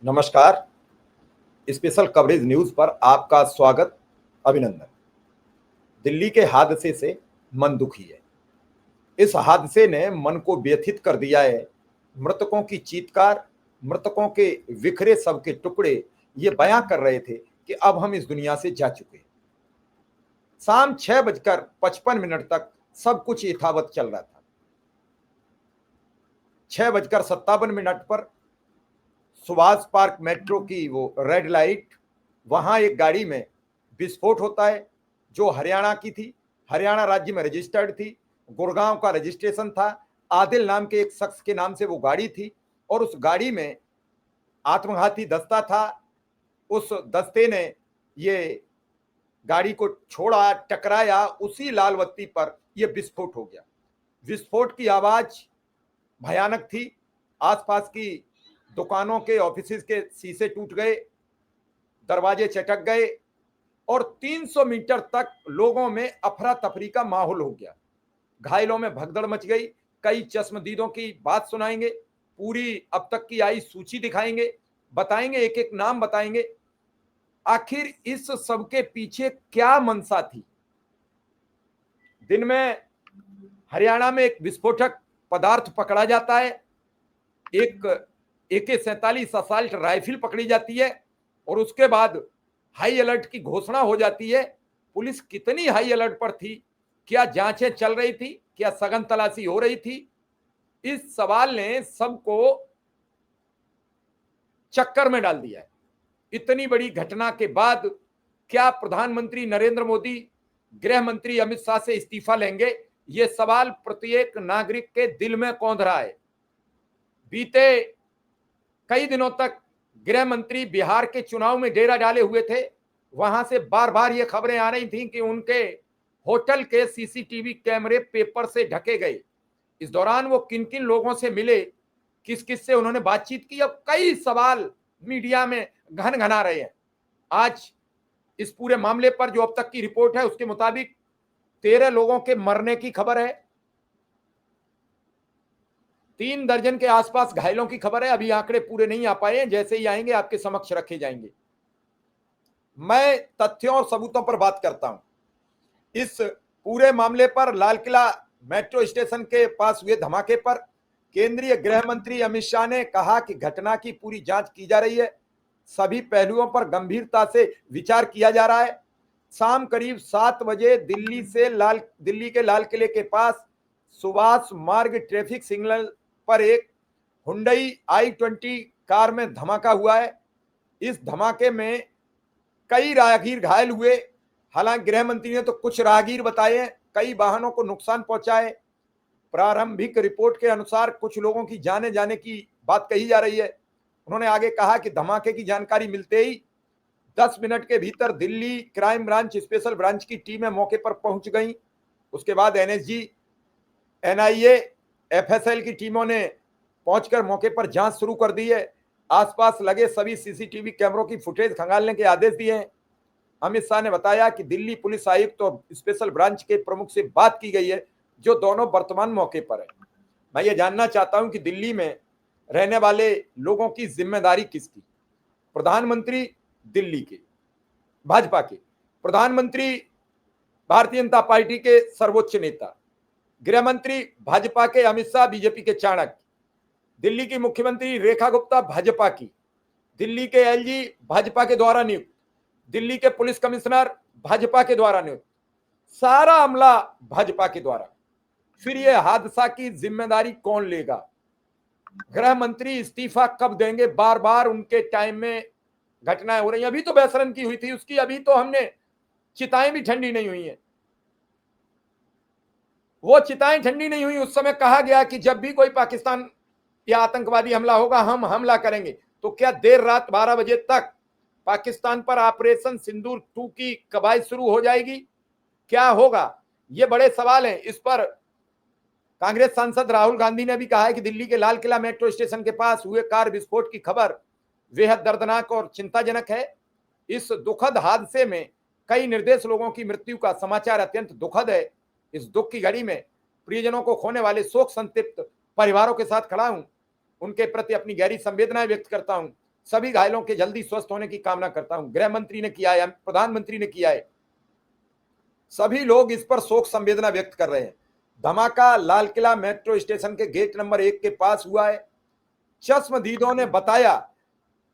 नमस्कार। Special coverage news पर आपका स्वागत। अभिनंदन। दिल्ली के हादसे से मन दुखी है। इस हादसे ने मन को व्यथित कर दिया है। मृतकों की चीत्कार, मृतकों के बिखरे शव के टुकड़े ये बयां कर रहे थे कि अब हम इस दुनिया से जा चुके हैं। शाम 6:55 तक सब कुछ यथावत चल रहा था। 6:57 पर सुभाष पार्क मेट्रो की वो रेड लाइट, वहां एक गाड़ी में विस्फोट होता है जो हरियाणा की थी, हरियाणा राज्य में रजिस्टर्ड थी, गुड़गांव का रजिस्ट्रेशन था। आदिल नाम के एक शख्स के नाम से वो गाड़ी थी और उस गाड़ी में आत्मघाती दस्ता था। उस दस्ते ने ये गाड़ी को छोड़ा, टकराया, उसी लाल बत्ती पर यह विस्फोट हो गया। विस्फोट की आवाज भयानक थी। आसपास की दुकानों के, ऑफिस के शीशे टूट गए, दरवाजे चटक गए और 300 मीटर तक लोगों में अफरा तफरी का माहौल हो गया। घायलों में भगदड़ मच गई। कई चश्मदीदों की बात सुनाएंगे, पूरी अब तक की आई सूची दिखाएंगे, बताएंगे, एक एक नाम बताएंगे। आखिर इस सब के पीछे क्या मंशा थी? दिन में हरियाणा में एक विस्फोटक पदार्थ पकड़ा जाता है, एक AK-47 असॉल्ट राइफल पकड़ी जाती है और उसके बाद हाई अलर्ट की घोषणा हो जाती है। पुलिस कितनी हाई अलर्ट पर थी? क्या जांचें चल रही थी? क्या सघन तलाशी हो रही थी? इस सवाल ने सबको चक्कर में डाल दिया है। इतनी बड़ी घटना के बाद क्या प्रधानमंत्री नरेंद्र मोदी, गृह मंत्री अमित शाह से इस्तीफा लेंगे? यह सवाल प्रत्येक नागरिक के दिल में कौंध रहा है। बीते कई दिनों तक गृह मंत्री बिहार के चुनाव में डेरा डाले हुए थे। वहां से बार बार ये खबरें आ रही थीं कि उनके होटल के CCTV कैमरे पेपर से ढके गए। इस दौरान वो किन किन लोगों से मिले, किस किस से उन्होंने बातचीत की, अब कई सवाल मीडिया में घन घना रहे हैं। आज इस पूरे मामले पर जो अब तक की रिपोर्ट है उसके मुताबिक 13 लोगों के मरने की खबर है, 3 दर्जन के आसपास घायलों की खबर है। अभी आंकड़े पूरे नहीं आ पाए हैं, जैसे ही आएंगे आपके समक्ष रखे जाएंगे। मैं तथ्यों और सबूतों पर बात करता हूं। इस पूरे मामले पर लाल किला मेट्रो स्टेशन के पास हुए धमाके पर केंद्रीय गृह मंत्री अमित शाह ने कहा कि घटना की पूरी जांच की जा रही है, सभी पहलुओं पर गंभीरता से विचार किया जा रहा है। शाम करीब 7 बजे दिल्ली के लाल किले के पास सुभाष मार्ग ट्रैफिक सिग्नल पर एक हुंडई i20 कार में धमाका हुआ है। इस धमाके में कई राहगीर घायल हुए। हालांकि गृह मंत्री ने तो कुछ राहगीर बताए, कई वाहनों को नुकसान पहुंचा है। प्रारंभिक रिपोर्ट के अनुसार कुछ लोगों की जाने जाने की बात कही जा रही है। उन्होंने आगे कहा कि धमाके की जानकारी मिलते ही 10 मिनट के भीतर Delhi crime branch, special branch की टीमें मौके पर पहुंच गई। उसके बाद NSG, NIA, FSL की टीमों ने पहुंचकर मौके पर जांच शुरू कर दी है। आसपास लगे सभी CCTV कैमरों की फुटेज खंगालने के आदेश दिए हैं। अमित शाह ने बताया कि दिल्ली पुलिस आयुक्त और स्पेशल ब्रांच के प्रमुख से बात की गई है, जो दोनों वर्तमान मौके पर है। मैं ये जानना चाहता हूं कि दिल्ली में रहने वाले लोगों की जिम्मेदारी किसकी? प्रधानमंत्री दिल्ली के, भाजपा के, प्रधानमंत्री भारतीय जनता पार्टी के सर्वोच्च नेता, गृह मंत्री भाजपा के अमित शाह बीजेपी के चाणक्य, दिल्ली की मुख्यमंत्री रेखा गुप्ता भाजपा की, दिल्ली के LG भाजपा के द्वारा नियुक्त, दिल्ली के पुलिस कमिश्नर भाजपा के द्वारा नियुक्त, सारा अमला भाजपा के द्वारा। फिर यह हादसा की जिम्मेदारी कौन लेगा? गृह मंत्री इस्तीफा कब देंगे? बार बार उनके टाइम में घटनाएं हो रही। अभी तो बेसरन की हुई थी उसकी, अभी तो हमने चिताएं भी ठंडी नहीं हुई हैं। वो चिताएं ठंडी नहीं हुई। उस समय कहा गया कि जब भी कोई पाकिस्तान या आतंकवादी हमला होगा हम हमला करेंगे। तो क्या देर रात 12 बजे तक पाकिस्तान पर ऑपरेशन सिंदूर 2 की कवायद शुरू हो जाएगी? क्या होगा? ये बड़े सवाल हैं। इस पर कांग्रेस सांसद राहुल गांधी ने भी कहा है कि दिल्ली के लाल किला मेट्रो स्टेशन के पास हुए कार विस्फोट की खबर बेहद दर्दनाक और चिंताजनक है। इस दुखद हादसे में कई निर्दोष लोगों की मृत्यु का समाचार अत्यंत दुखद है। इस दुख की घड़ी में प्रियजनों को खोने वाले शोक संतप्त परिवारों के साथ खड़ा हूं, उनके प्रति अपनी गहरी संवेदनाएं व्यक्त करता हूं। सभी घायलों के जल्दी स्वस्थ होने की कामना करता हूं। गृह मंत्री ने किया है, प्रधानमंत्री ने किया है, सभी लोग इस पर शोक संवेदना व्यक्त कर रहे हैं। धमाका लाल किला मेट्रो स्टेशन के गेट नंबर 1 के पास हुआ है। चश्मदीदों ने बताया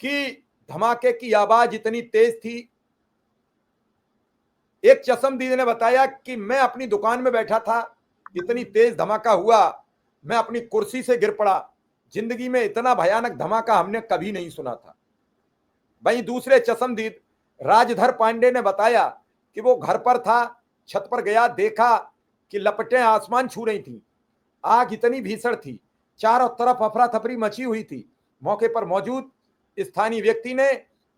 कि धमाके की आवाज इतनी तेज थी। एक चश्मदीद ने बताया कि मैं अपनी दुकान में बैठा था, इतनी तेज धमाका हुआ, मैं अपनी कुर्सी से गिर पड़ा। जिंदगी में इतना भयानक धमाका हमने कभी नहीं सुना था। वहीं दूसरे चश्मदीद राजधर पांडे ने बताया कि वो घर पर था, छत पर गया, देखा कि लपटें आसमान छू रही थी, आग इतनी भीषण थी, चारों तरफ अफरा तफरी मची हुई थी। मौके पर मौजूद स्थानीय व्यक्ति ने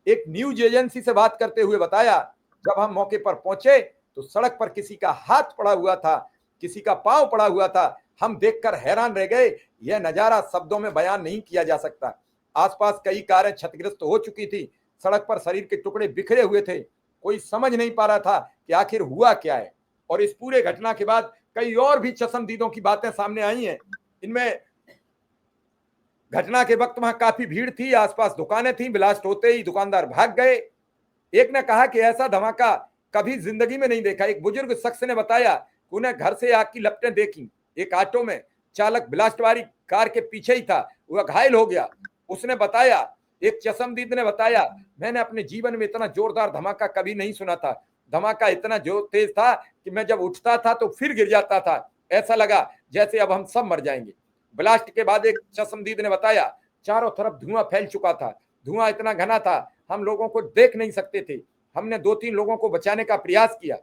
एक न्यूज एजेंसी से बात करते हुए बताया, जब हम मौके पर पहुंचे तो सड़क पर किसी का हाथ पड़ा हुआ था, किसी का पांव पड़ा हुआ था। हम देखकर हैरान रह गए, यह नजारा शब्दों में बयान नहीं किया जा सकता। आसपास कई कारें क्षतिग्रस्त हो चुकी थी, सड़क पर शरीर के टुकड़े बिखरे हुए थे। कोई समझ नहीं पा रहा था कि आखिर हुआ क्या है। और इस पूरे घटना के बाद कई और भी चश्मदीदों की बातें सामने आई हैं। इनमें घटना के वक्त वहां काफी भीड़ थी, आसपास दुकानें थी, ब्लास्ट होते ही दुकानदार भाग गए। एक ने कहा कि ऐसा धमाका कभी जिंदगी में नहीं देखा। एक बुजुर्ग शख्स ने बताया कि उन्हें घर से आग की लपटें देखी। एक ऑटो में चालक ब्लास्ट वाली कार के पीछे ही था, वह घायल हो गया। उसने बताया, एक चश्मदीद ने बताया, मैंने अपने जीवन में इतना जोरदार धमाका कभी नहीं सुना था। धमाका इतना जो तेज था कि मैं जब उठता था तो फिर गिर जाता था, ऐसा लगा जैसे अब हम सब मर जाएंगे। ब्लास्ट के बाद एक चश्मदीद ने बताया, चारों तरफ धुआं फैल चुका था, धुआं इतना घना था हम लोगों को देख नहीं सकते थे। हमने 2-3 लोगों को बचाने का प्रयास किया।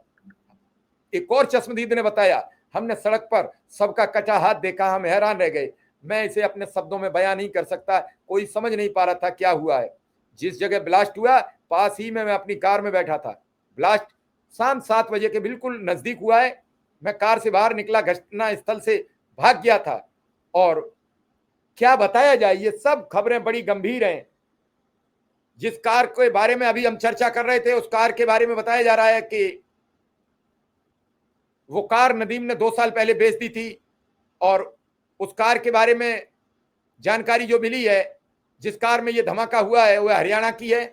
एक और चश्मदीद ने बताया, हमने सड़क पर सबका कटा हाथ देखा, हम हैरान रह गए। मैं इसे अपने शब्दों में बयान नहीं कर सकता, कोई समझ नहीं पा रहा था क्या हुआ है। जिस जगह ब्लास्ट हुआ पास ही में मैं अपनी कार में बैठा था। ब्लास्ट शाम 7 बजे के बिल्कुल नजदीक हुआ है। मैं कार से बाहर निकला, घटना स्थल से भाग गया था। और क्या बताया जाए, ये सब खबरें बड़ी गंभीर हैं। जिस कार के बारे में अभी हम चर्चा कर रहे थे, उस कार के बारे में बताया जा रहा है कि वो कार नदीम ने 2 साल पहले बेच दी थी। और उस कार के बारे में जानकारी जो मिली है, जिस कार में ये धमाका हुआ है वह हरियाणा की है।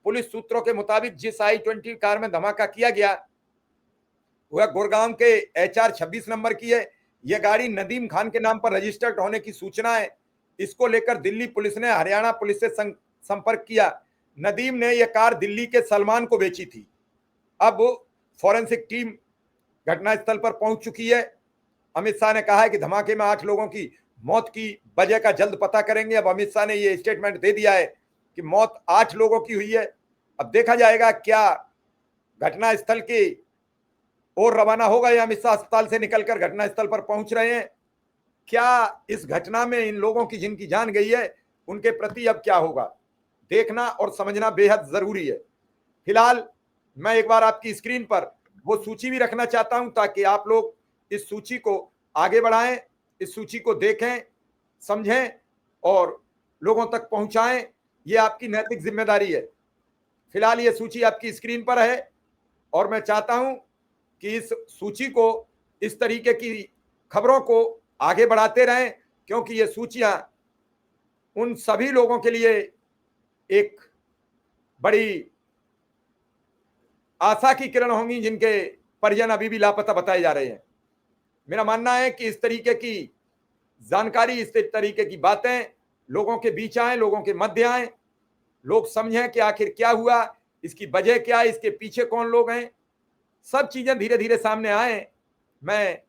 पुलिस सूत्रों के मुताबिक जिस i20 कार में धमाका किया गया वह गुड़गांव के HR 26 नंबर की है। यह गाड़ी नदीम खान के नाम पर रजिस्टर्ड होने की सूचना है। इसको लेकर दिल्ली पुलिस ने हरियाणा पुलिस से संपर्क किया। नदीम ने यह कार दिल्ली के सलमान को बेची थी। अब फॉरेंसिक टीम घटनास्थल पर पहुंच चुकी है। अमित शाह ने कहा है कि धमाके में 8 लोगों की मौत की वजह का जल्द पता करेंगे। अब अमित शाह ने यह स्टेटमेंट दे दिया है कि मौत 8 लोगों की हुई है। अब देखा जाएगा क्या घटनास्थल की ओर रवाना होगा या अमित शाह अस्पताल से निकलकर घटनास्थल पर पहुंच रहे हैं। क्या इस घटना में इन लोगों की जिनकी जान गई है उनके प्रति अब क्या होगा, देखना और समझना बेहद जरूरी है। फिलहाल मैं एक बार आपकी स्क्रीन पर वो सूची भी रखना चाहता हूं ताकि आप लोग इस सूची को आगे बढ़ाएं, इस सूची को देखें, समझें और लोगों तक पहुंचाएं। ये आपकी नैतिक जिम्मेदारी है। फिलहाल ये सूची आपकी स्क्रीन पर है और मैं चाहता हूं कि इस सूची को, इस तरीके की खबरों को आगे बढ़ाते रहें, क्योंकि ये सूचियां उन सभी लोगों के लिए एक बड़ी आशा की किरण होंगी जिनके परिजन अभी भी लापता बताए जा रहे हैं। मेरा मानना है कि इस तरीके की जानकारी, इस तरीके की बातें लोगों के बीच आए, लोगों के मध्य आए, लोग समझें कि आखिर क्या हुआ, इसकी वजह क्या है, इसके पीछे कौन लोग हैं, सब चीजें धीरे धीरे सामने आए। मैं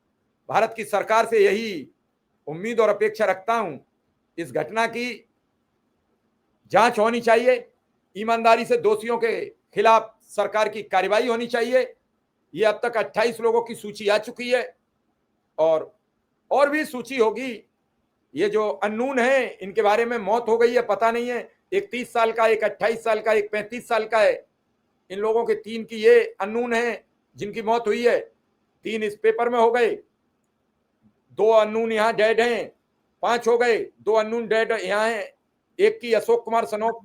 भारत की सरकार से यही उम्मीद और अपेक्षा रखता हूं, इस घटना की जांच होनी चाहिए, ईमानदारी से दोषियों के खिलाफ सरकार की कार्रवाई होनी चाहिए। ये अब तक 28 लोगों की सूची आ चुकी है और भी सूची होगी। ये जो अननोन है इनके बारे में मौत हो गई है पता नहीं है, एक 30 साल का, एक 28 साल का, एक 35 साल का है। इन लोगों के 3 की ये अननोन है जिनकी मौत हुई है। 3 इस पेपर में हो गए, 2 अननोन यहाँ डेड हैं, 5 हो गए, 2 अननोन डेड यहाँ हैं। एक की अशोक कुमार सनोप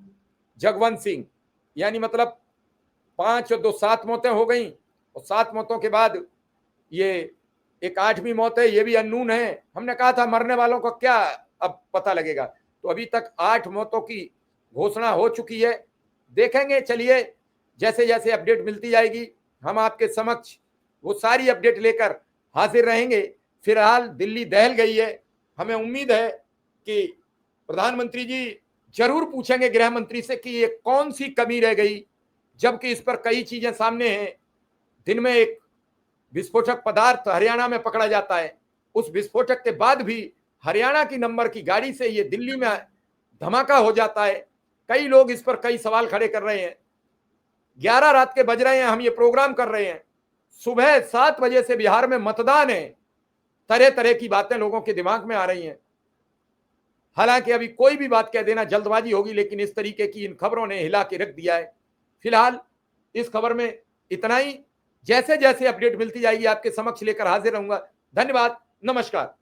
जगवंत सिंह, यानी मतलब 5 और 2 7 मौतें हो गई। और 7 मौतों के बाद ये एक 8वीं मौत है, ये भी अननोन है। हमने कहा था मरने वालों को क्या अब पता लगेगा, तो अभी तक 8 मौतों की घोषणा हो चुकी है। देखेंगे, चलिए जैसे जैसे अपडेट मिलती जाएगी हम आपके समक्ष वो सारी अपडेट लेकर हाजिर रहेंगे। फिलहाल दिल्ली दहल गई है। हमें उम्मीद है कि प्रधानमंत्री जी जरूर पूछेंगे गृह मंत्री से कि ये कौन सी कमी रह गई, जबकि इस पर कई चीजें सामने हैं। दिन में एक विस्फोटक पदार्थ हरियाणा में पकड़ा जाता है, उस विस्फोटक के बाद भी हरियाणा की नंबर की गाड़ी से ये दिल्ली में धमाका हो जाता है। कई लोग इस पर कई सवाल खड़े कर रहे हैं। 11 रात के बज रहे हैं, हम ये प्रोग्राम कर रहे हैं, सुबह 7 बजे से बिहार में मतदान है। तरह तरह की बातें लोगों के दिमाग में आ रही हैं। हालांकि अभी कोई भी बात कह देना जल्दबाजी होगी, लेकिन इस तरीके की इन खबरों ने हिला के रख दिया है। फिलहाल इस खबर में इतना ही। जैसे जैसे अपडेट मिलती जाएगी आपके समक्ष लेकर हाजिर रहूंगा। धन्यवाद, नमस्कार।